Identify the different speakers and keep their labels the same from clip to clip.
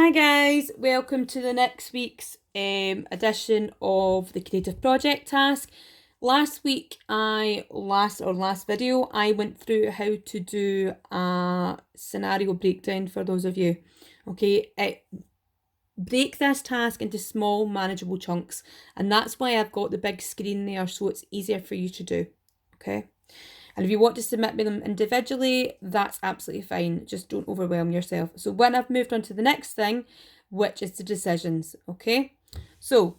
Speaker 1: Hi guys, welcome to the next week's edition of the Creative Project Task. Last video, I went through how to do a scenario breakdown for those of you. Okay, break this task into small manageable chunks, and that's why I've got the big screen there so it's easier for you to do. Okay. And if you want to submit them individually, that's absolutely fine. Just don't overwhelm yourself. So when I've moved on to the next thing, which is the decisions, okay? So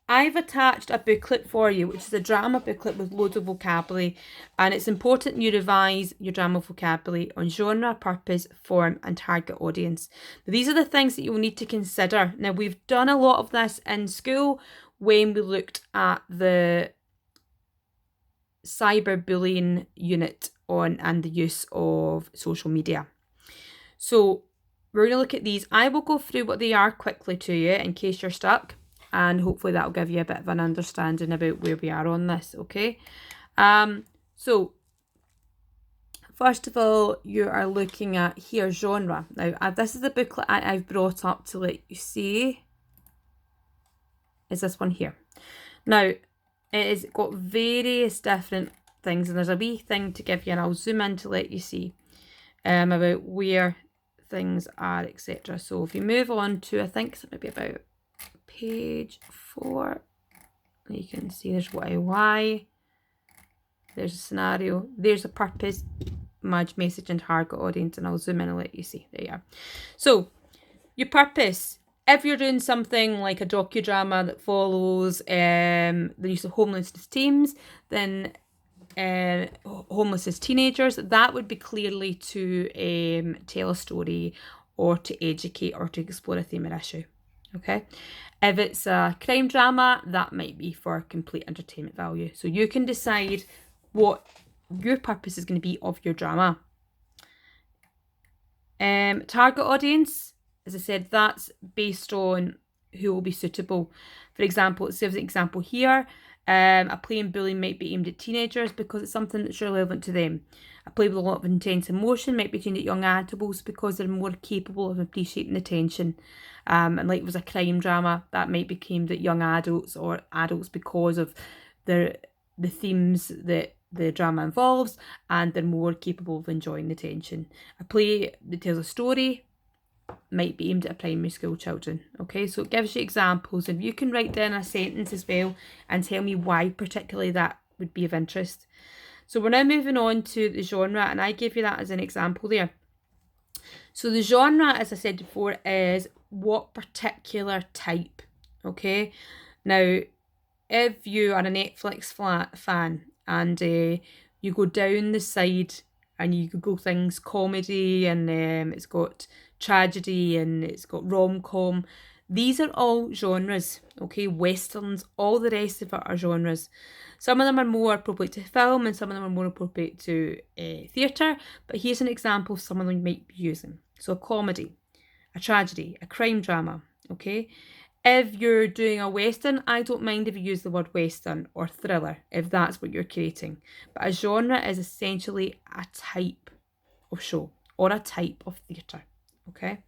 Speaker 1: I've attached a booklet for you, which is a drama booklet with loads of vocabulary. And it's important you revise your drama vocabulary on genre, purpose, form, and target audience. Now, these are the things that you'll need to consider. Now, we've done a lot of this in school when we looked at the cyberbullying unit on and the use of social media. So we're going to look at these. I will go through what they are quickly to you in case you're stuck, and hopefully that'll give you a bit of an understanding about where we are on this, okay? So first of all, you are looking at here genre. Now, this is the booklet I've brought up to let you see. Is this one here. Now, it has got various different things, and there's a wee thing to give you, and I'll zoom in to let you see about where things are, etc. So if you move on to, I think it's maybe about page 4, you can see there's why, there's a scenario, there's a purpose, message, and target audience, and I'll zoom in and let you see. There you are. So your purpose. If you're doing something like a docudrama that follows the use of homelessness teams, then homelessness teenagers, that would be clearly to tell a story or to educate or to explore a theme or issue. Okay. If it's a crime drama, that might be for complete entertainment value. So you can decide what your purpose is going to be of your drama. Target audience, as I said, that's based on who will be suitable. For example, let's say as an example here, a play in bullying might be aimed at teenagers because it's something that's relevant to them. A play with a lot of intense emotion might be aimed at young adults because they're more capable of appreciating the tension. And like it was a crime drama, that might be aimed at young adults or adults because of the themes that the drama involves, and they're more capable of enjoying the tension. A play that tells a story might be aimed at primary school children. Okay, so it gives you examples, and you can write down a sentence as well and tell me why particularly that would be of interest. So we're now moving on to the genre, and I gave you that as an example there. So the genre, as I said before, is what particular type. Okay, now if you are a Netflix fan and you go down the side and you Google things comedy, and it's got tragedy, and it's got rom-com, these are all genres, okay? Westerns, all the rest of it are genres. Some of them are more appropriate to film and some of them are more appropriate to theatre, but here's an example of some of them you might be using. So a comedy, a tragedy, a crime drama, okay? If you're doing a Western, I don't mind if you use the word Western or thriller, if that's what you're creating. But a genre is essentially a type of show or a type of theatre, okay?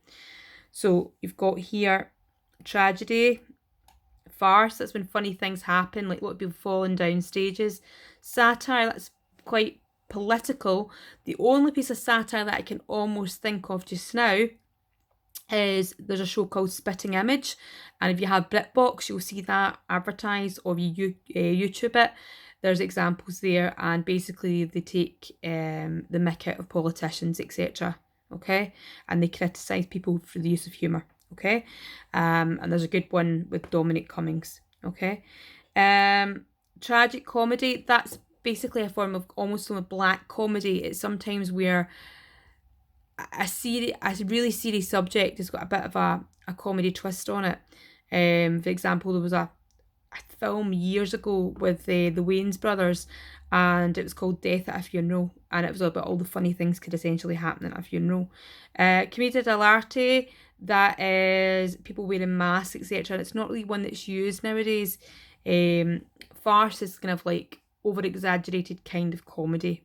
Speaker 1: So you've got here tragedy, farce, that's when funny things happen, like a lot of people falling down stages. Satire, that's quite political. The only piece of satire that I can almost think of just now is there's a show called Spitting Image, and if you have BritBox, you'll see that advertised, or you YouTube it. There's examples there, and basically they take the mick out of politicians, etc. Okay, and they criticise people for the use of humour. Okay, and there's a good one with Dominic Cummings. Okay, tragic comedy, that's basically a form of almost a black comedy. It's sometimes where a really serious subject has got a bit of a comedy twist on it. For example, there was a film years ago with the Wayans brothers, and it was called Death at a Funeral, and it was about all the funny things could essentially happen at a funeral. Commedia dell'arte, that is people wearing masks, etc. And it's not really one that's used nowadays. Farce is kind of like over exaggerated kind of comedy.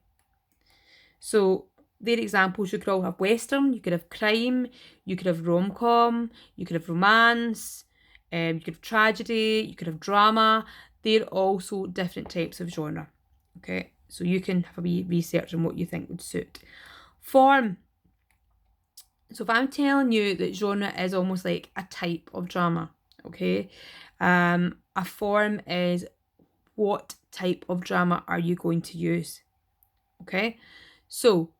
Speaker 1: So their examples, you could all have Western, you could have crime, you could have rom-com, you could have romance, you could have tragedy, you could have drama. They're also different types of genre. Okay, so you can have a wee research on what you think would suit. Form. So if I'm telling you that genre is almost like a type of drama, okay, a form is what type of drama are you going to use, okay? So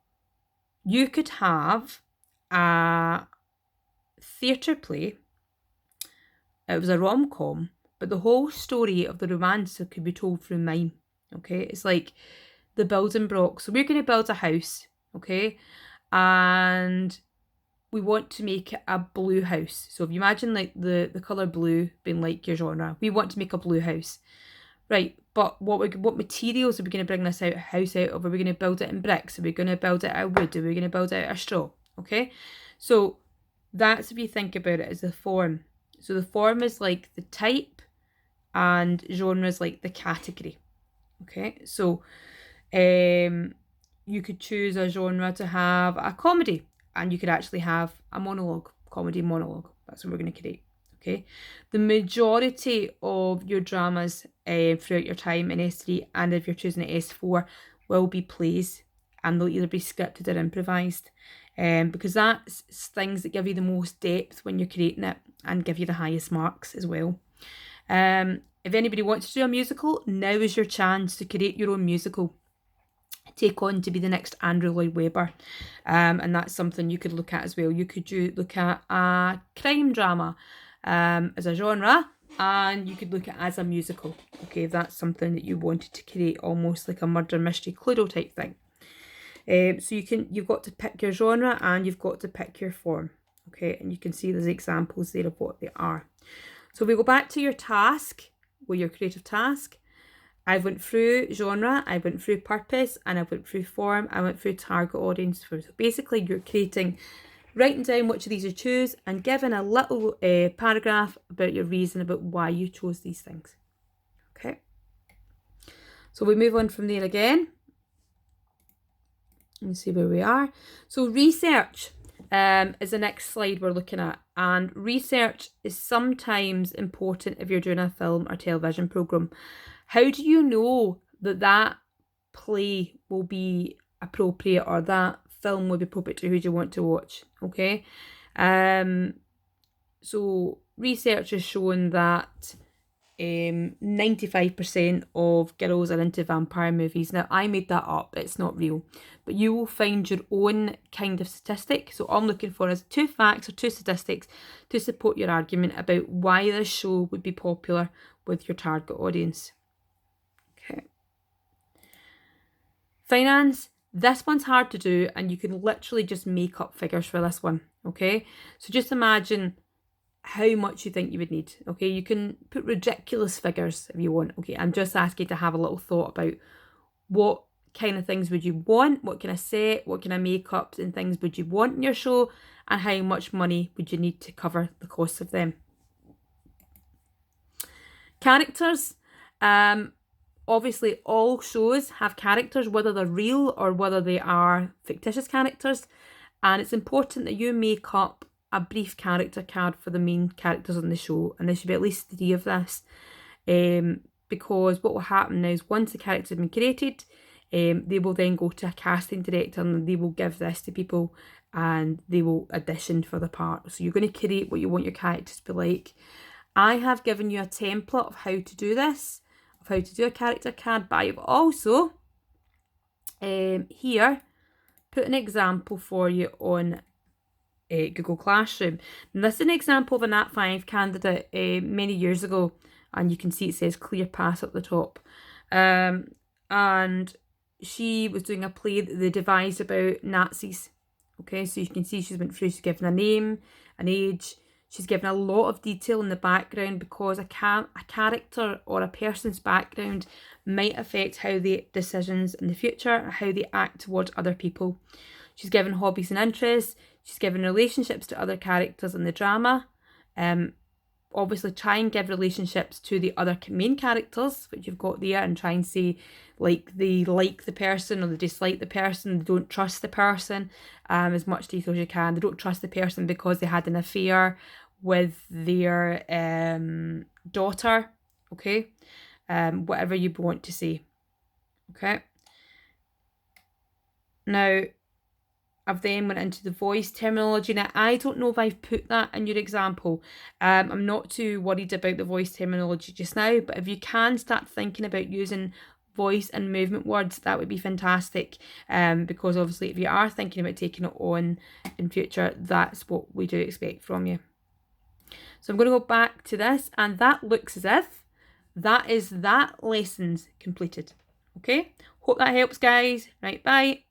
Speaker 1: you could have a theatre play. It was a rom-com, but the whole story of the romance could be told through mime, okay? It's like the building blocks. So we're going to build a house, okay? And we want to make it a blue house. So if you imagine like the colour blue being like your genre, we want to make a blue house. Right, but what materials are we going to bring this house out of? Are we going to build it in bricks? Are we going to build it out of wood? Are we going to build it out of straw? Okay, so that's if you think about it as the form. So the form is like the type and genre is like the category. Okay, so you could choose a genre to have a comedy, and you could actually have a monologue, comedy monologue. That's what we're going to create. Okay, the majority of your dramas throughout your time in S3, and if you're choosing an S4, will be plays, and they'll either be scripted or improvised, because that's things that give you the most depth when you're creating it and give you the highest marks as well. If anybody wants to do a musical, now is your chance to create your own musical. Take on to be the next Andrew Lloyd Webber, and that's something you could look at as well. You could look at a crime drama as a genre, and you could look at it as a musical. Okay, if that's something that you wanted to create, almost like a murder mystery Cluedo type thing. So you've got to pick your genre and you've got to pick your form. Okay, and you can see there's examples there of what they are. So if we go back to your task, with your creative task, I went through genre, I went through purpose, and I went through form, I went through target audience. So basically you're writing down which of these you choose and giving a little paragraph about your reason about why you chose these things. Okay, so we move on from there again. Let's see where we are. So research is the next slide we're looking at, and research is sometimes important if you're doing a film or television programme. How do you know that play will be appropriate or that film will be appropriate to who you want to watch? Okay, so research has shown that 95% of girls are into vampire movies. Now, I made that up, it's not real, but you will find your own kind of statistic. So all I'm looking for is 2 facts or 2 statistics to support your argument about why this show would be popular with your target audience. Okay. Finance. This one's hard to do, and you can literally just make up figures for this one. Okay, so just imagine how much you think you would need. Okay, you can put ridiculous figures if you want. Okay, I'm just asking to have a little thought about what kind of things would you want, what kind of set, what kind of makeups and things would you want in your show, and how much money would you need to cover the costs of them. Characters. Obviously all shows have characters, whether they're real or whether they are fictitious characters, and it's important that you make up a brief character card for the main characters on the show, and there should be at least 3 of this, because what will happen now is once the characters have been created, they will then go to a casting director and they will give this to people and they will audition for the part. So you're going to create what you want your characters to be like. I have given you a template of how to do this, of how to do a character card, but I've also here put an example for you on Google Classroom. And this is an example of a Nat 5 candidate many years ago, and you can see it says Clear Pass at the top. And she was doing a play that they devised about Nazis. Okay, so you can see she's given a name, an age, she's given a lot of detail in the background, because a character or a person's background might affect how they decisions in the future, how they act towards other people. She's given hobbies and interests. She's given relationships to other characters in the drama. obviously try and give relationships to the other main characters, which you've got there, and try and say like they like the person or they dislike the person, they don't trust the person, as much detail as you can. They don't trust the person because they had an affair with their daughter, okay? Whatever you want to say, okay? Now, I've then went into the voice terminology. Now, I don't know if I've put that in your example. I'm not too worried about the voice terminology just now, but if you can start thinking about using voice and movement words, that would be fantastic. Because obviously if you are thinking about taking it on in future, that's what we do expect from you. So I'm going to go back to this, and that looks as if that is that lesson's completed. Okay, hope that helps, guys. Right, bye.